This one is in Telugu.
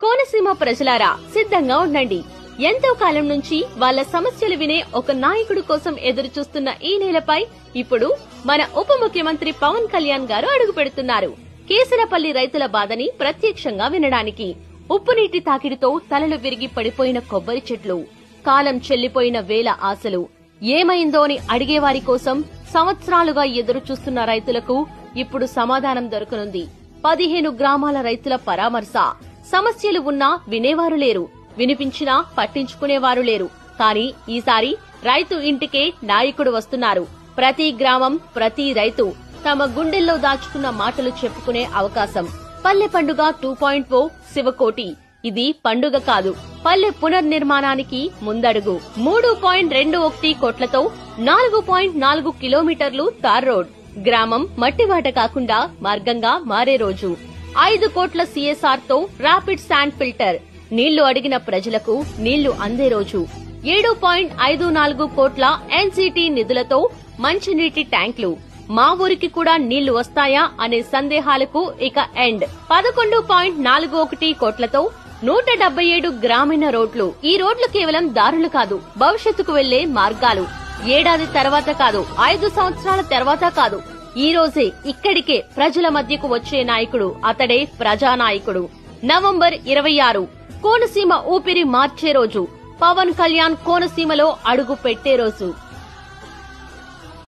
కోనసీమ ప్రజలారా సిద్ధంగా ఉండండి. ఎంతో కాలం నుంచి వాళ్ళ సమస్యలు వినే ఒక నాయకుడు కోసం ఎదురు చూస్తున్న ఈ నేలపై ఇప్పుడు మన ఉప ముఖ్యమంత్రి పవన్ కళ్యాణ్ గారు అడుగు పెడుతున్నారు. కేసరపల్లి రైతుల బాధని ప్రత్యక్షంగా వినడానికి, ఉప్పునీటి తాకిడితో తలలు విరిగి పడిపోయిన కొబ్బరి చెట్లు, కాలం చెల్లిపోయిన వేల ఆశలు ఏమైందో అని అడిగేవారి కోసం సంవత్సరాలుగా ఎదురు చూస్తున్న రైతులకు ఇప్పుడు సమాధానం దొరకనుంది. 15 గ్రామాల రైతుల పరామర్శ. సమస్యలు ఉన్నా వినేవారు లేరు, వినిపించినా పట్టించుకునేవారు లేరు. కానీ ఈసారి రైతు ఇంటికే నాయకుడు వస్తున్నారు. ప్రతి గ్రామం, ప్రతి రైతు తమ గుండెల్లో దాచుకున్న మాటలు చెప్పుకునే అవకాశం. పల్లె పండుగ 2.0 శివకోటి. ఇది పండుగ కాదు, పల్లె పునర్నిర్మాణానికి ముందడుగు. 3.21 కోట్లతో 4.4 కిలోమీటర్లు తార్ రోడ్. గ్రామం మట్టివాట కాకుండా మార్గంగా మారే రోజు. 5 కోట్ల CSR తో ర్యాపిడ్ శాండ్ ఫిల్టర్. నీళ్లు అడిగిన ప్రజలకు నీళ్లు అందే రోజు. 7.54 కోట్ల NCT నిధులతో మంచినీటి ట్యాంకులు. మా ఊరికి కూడా నీళ్లు వస్తాయా అనే సందేహాలకు ఇక ఎండ్. 11.41 కోట్లతో 177 గ్రామీణ రోడ్లు. ఈ రోడ్లు కేవలం దారులు కాదు, భవిష్యత్తుకు వెళ్లే మార్గాలు. ఏడాది తర్వాత కాదు, 5 సంవత్సరాల తర్వాత కాదు, ఈ రోజే ఇక్కడికే ప్రజల మధ్యకు వచ్చే నాయకుడు అతడే ప్రజానాయకుడు. నవంబర్ 26 కోనసీమ ఊపిరి మార్చే రోజు. పవన్ కళ్యాణ్ కోనసీమలో అడుగు పెట్టే రోజు.